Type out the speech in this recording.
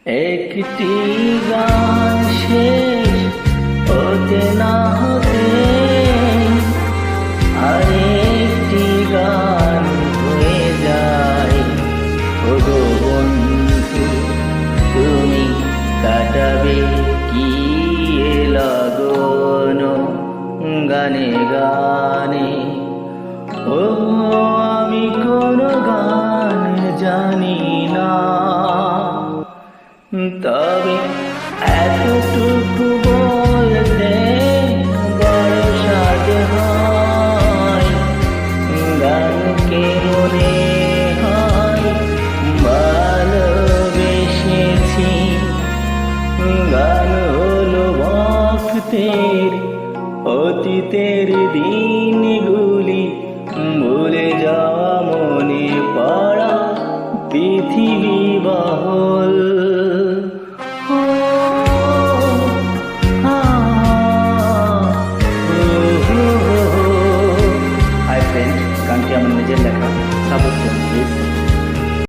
একটি গান শেষ হতে না হতে আরেকটি গান হয়ে যায়। ওগো বন্ধু, তুমি কাটাবে কি এ লগন গানে গানে? ও আমি কোনো গান জানি না, তবে এতটুকু বলতে বড় সাধ হয়। গানকে মনে হয় ভালোবেসেছি। গান হলো ভক্তের অতীতের দিনগুলি ভুলে যাওয়া, মনে পড়া পৃথিবী বহল। হাই ফ্রেন্ড, গানটি আমার নিজের লেখা, সাপোর্ট করুন প্লিজ।